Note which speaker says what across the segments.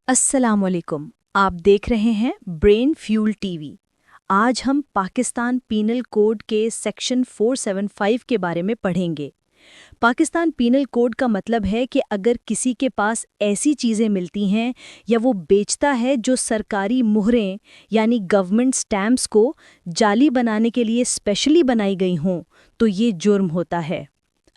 Speaker 1: السلام علیکم، آپ دیکھ رہے ہیں برین فیول ٹی وی۔ آج ہم پاکستان پینل کوڈ کے سیکشن 475 کے بارے میں پڑھیں گے۔ پاکستان پینل کوڈ کا مطلب ہے کہ اگر کسی کے پاس ایسی چیزیں ملتی ہیں یا وہ بیچتا ہے جو سرکاری مہریں یعنی گورنمنٹ سٹیمپس کو جعلی بنانے کے لیے اسپیشلی بنائی گئی ہوں تو یہ جرم ہوتا ہے۔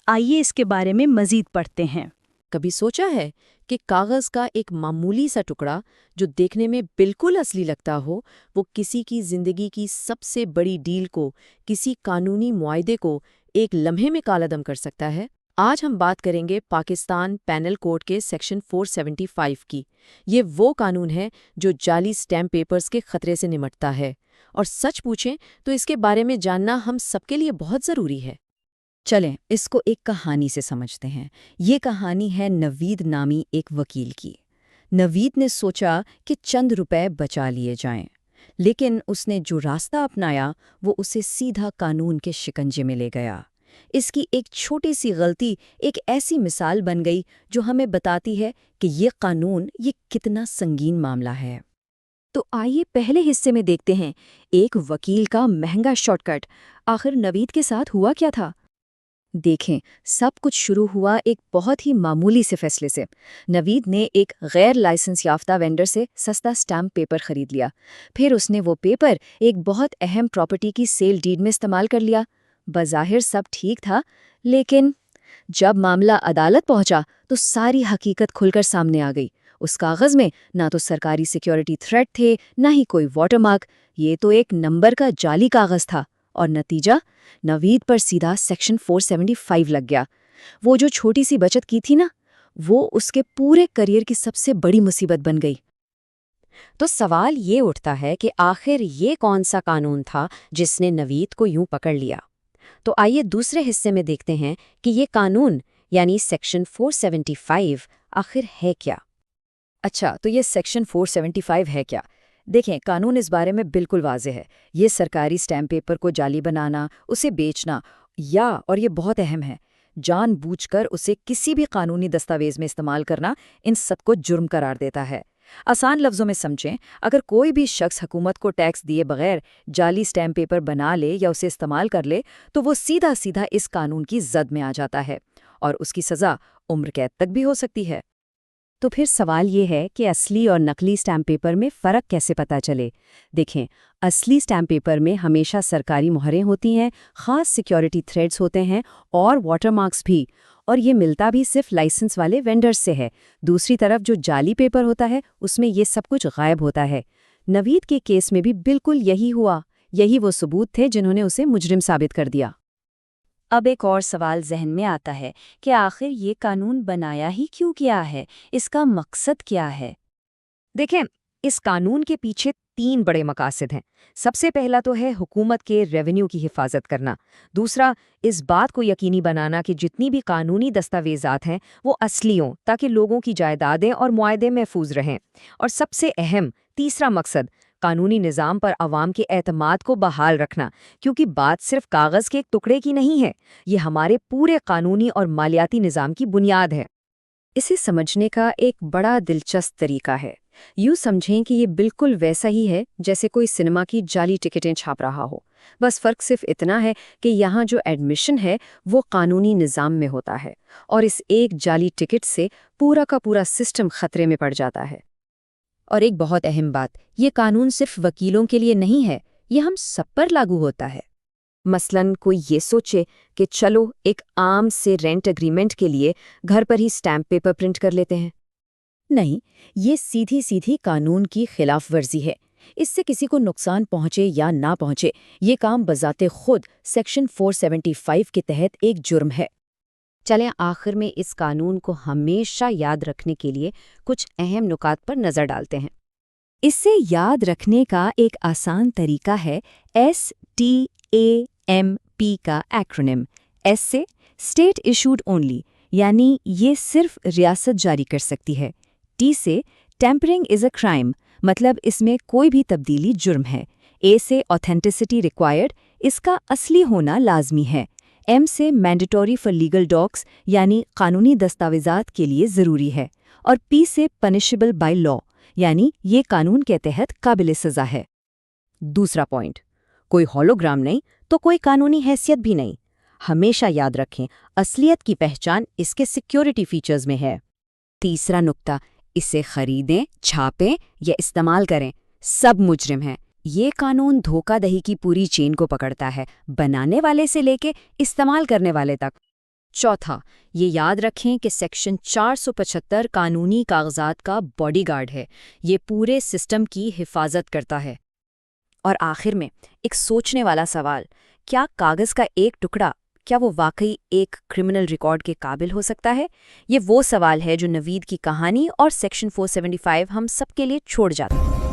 Speaker 1: آئیے اس کے بارے میں مزید پڑھتے ہیں۔
Speaker 2: کبھی سوچا ہے کہ کاغذ کا ایک معمولی سا ٹکڑا جو دیکھنے میں بالکل اصلی لگتا ہو، وہ کسی کی زندگی کی سب سے بڑی ڈیل کو، کسی قانونی معاہدے کو ایک لمحے میں کالعدم کر سکتا ہے؟ آج ہم بات کریں گے پاکستان پینل کوڈ کے سیکشن 475 کی۔ یہ وہ قانون ہے جو جعلی سٹیمپ پیپرز کے خطرے سے نمٹتا ہے، اور سچ پوچھیں تو اس کے بارے میں جاننا ہم سب کے لیے بہت ضروری ہے۔
Speaker 3: چلیں اس کو ایک کہانی سے سمجھتے ہیں۔ یہ کہانی ہے نوید نامی ایک وکیل کی۔ نوید نے سوچا کہ چند روپے بچا لیے جائیں، لیکن اس نے جو راستہ اپنایا وہ اسے سیدھا قانون کے شکنجے میں لے گیا۔ اس کی ایک چھوٹی سی غلطی ایک ایسی مثال بن گئی جو ہمیں بتاتی ہے کہ یہ قانون کتنا سنگین معاملہ ہے۔ تو آئیے پہلے حصے میں دیکھتے ہیں ایک وکیل کا مہنگا شارٹ کٹ۔ آخر نوید کے ساتھ ہوا کیا تھا؟ دیکھیں، سب کچھ شروع ہوا ایک بہت ہی معمولی سے فیصلے سے۔ نوید نے ایک غیر لائسنس یافتہ وینڈر سے سستا سٹیمپ پیپر خرید لیا۔ پھر اس نے وہ پیپر ایک بہت اہم پراپرٹی کی سیل ڈیڈ میں استعمال کر لیا۔ بظاہر سب ٹھیک تھا، لیکن جب معاملہ عدالت پہنچا تو ساری حقیقت کھل کر سامنے آ گئی۔ اس کاغذ میں نہ تو سرکاری سیکیورٹی تھریٹ تھے، نہ ہی کوئی واٹر مارک۔ یہ تو ایک نمبر کا جعلی کاغذ تھا، اور نتیجہ نوید پر سیدھا سیکشن 475 لگ گیا۔ وہ جو چھوٹی سی بچت کی تھی نا، وہ اس کے پورے کریئر کی سب سے بڑی مصیبت بن گئی۔
Speaker 2: تو سوال یہ اٹھتا ہے کہ آخر یہ کون سا قانون تھا جس نے نوید کو یوں پکڑ لیا؟ تو آئیے دوسرے حصے میں دیکھتے ہیں کہ یہ قانون یعنی سیکشن 475 آخر ہے کیا؟
Speaker 3: اچھا، تو یہ سیکشن 475 ہے کیا؟ دیکھیں، قانون اس بارے میں بالکل واضح ہے۔ یہ سرکاری سٹیمپ پیپر کو جعلی بنانا، اسے بیچنا، اور یہ بہت اہم ہے، جان بوجھ کر اسے کسی بھی قانونی دستاویز میں استعمال کرنا، ان سب کو جرم قرار دیتا ہے۔ آسان لفظوں میں سمجھیں، اگر کوئی بھی شخص حکومت کو ٹیکس دیے بغیر جعلی سٹیمپ پیپر بنا لے یا اسے استعمال کر لے تو وہ سیدھا سیدھا اس قانون کی زد میں آ جاتا ہے، اور اس کی سزا عمر قید تک بھی ہو سکتی ہے۔
Speaker 2: تو پھر سوال یہ ہے کہ اصلی اور نقلی سٹیمپ پیپر میں فرق کیسے پتہ چلے؟ دیکھیں، اصلی سٹیمپ پیپر میں ہمیشہ سرکاری مہریں ہوتی ہیں، خاص سیکیورٹی تھریڈز ہوتے ہیں اور واٹر مارکس بھی، اور یہ ملتا بھی صرف لائسنس والے وینڈرز سے ہے۔ دوسری طرف جو جعلی پیپر ہوتا ہے اس میں یہ سب کچھ غائب ہوتا ہے۔ نوید کے کیس میں بھی بالکل یہی ہوا۔ یہی وہ ثبوت تھے جنہوں نے اسے مجرم ثابت کر دیا۔
Speaker 1: اب ایک اور سوال ذہن میں آتا ہے کہ آخر یہ قانون بنایا ہی کیوں کیا ہے؟ اس کا مقصد کیا ہے؟
Speaker 2: دیکھیں، اس قانون کے پیچھے 3 بڑے مقاصد ہیں۔ سب سے پہلا تو ہے حکومت کے ریونیو کی حفاظت کرنا۔ دوسرا، اس بات کو یقینی بنانا کہ جتنی بھی قانونی دستاویزات ہیں وہ اصلی ہوں تاکہ لوگوں کی جائیدادیں اور معاہدے محفوظ رہیں۔ اور سب سے اہم تیسرا مقصد، قانونی نظام پر عوام کے اعتماد کو بحال رکھنا، کیونکہ بات صرف کاغذ کے ایک ٹکڑے کی نہیں ہے، یہ ہمارے پورے قانونی اور مالیاتی نظام کی بنیاد ہے۔
Speaker 3: اسے سمجھنے کا ایک بڑا دلچسپ طریقہ ہے۔ یوں سمجھیں کہ یہ بالکل ویسا ہی ہے جیسے کوئی سنیما کی جعلی ٹکٹیں چھاپ رہا ہو، بس فرق صرف اتنا ہے کہ یہاں جو ایڈمیشن ہے وہ قانونی نظام میں ہوتا ہے، اور اس ایک جعلی ٹکٹ سے پورا کا پورا سسٹم خطرے میں پڑ جاتا ہے۔
Speaker 2: اور ایک بہت اہم بات، یہ قانون صرف وکیلوں کے لیے نہیں ہے، یہ ہم سب پر لاگو ہوتا ہے۔ مثلاً کوئی یہ سوچے کہ چلو ایک عام سے رینٹ اگریمنٹ کے لیے گھر پر ہی سٹیمپ پیپر پرنٹ کر لیتے ہیں۔
Speaker 3: نہیں، یہ سیدھی سیدھی قانون کی خلاف ورزی ہے۔ اس سے کسی کو نقصان پہنچے یا نہ پہنچے، یہ کام بذات خود سیکشن 475 کے تحت ایک جرم ہے۔
Speaker 2: چلیں آخر میں اس قانون کو ہمیشہ یاد رکھنے کے لیے کچھ اہم نکات پر نظر ڈالتے ہیں۔
Speaker 3: اسے یاد رکھنے کا ایک آسان طریقہ ہے STAMP کا ایکرونیم۔ ایس سے اسٹیٹ ایشوڈ اونلی، یعنی یہ صرف ریاست جاری کر سکتی ہے۔ ٹی سے ٹیمپرنگ از اے کرائم، مطلب اس میں کوئی بھی تبدیلی جرم ہے۔ اے سے آتھینٹسٹی ریکوائرڈ، اس کا اصلی ہونا لازمی ہے۔ ایم سے مینڈیٹوری فار لیگل ڈاکس، یعنی قانونی دستاویزات کے لیے ضروری ہے۔ اور پی سے پنشبل بائی لا،
Speaker 2: یعنی یہ قانون کے تحت قابل سزا ہے۔ دوسرا پوائنٹ، کوئی ہولوگرام نہیں تو کوئی قانونی حیثیت بھی نہیں۔ ہمیشہ یاد رکھیں، اصلیت کی پہچان اس کے سیکیورٹی فیچرز میں ہے۔ تیسرا نکتہ، اسے خریدیں، چھاپیں یا استعمال کریں، سب مجرم ہیں۔ یہ قانون دھوکہ دہی کی پوری چین کو پکڑتا ہے، بنانے والے سے لے کے استعمال کرنے والے تک۔ چوتھا، یہ یاد رکھیں کہ سیکشن 475 قانونی کاغذات کا باڈی گارڈ ہے، یہ پورے سسٹم کی حفاظت کرتا ہے۔ اور آخر میں ایک سوچنے والا سوال، کیا کاغذ کا ایک ٹکڑا، کیا وہ واقعی ایک کرمنل ریکارڈ کے قابل ہو سکتا ہے؟ یہ وہ سوال ہے جو نوید کی کہانی اور سیکشن 475 ہم سب کے لیے چھوڑ جاتا ہے۔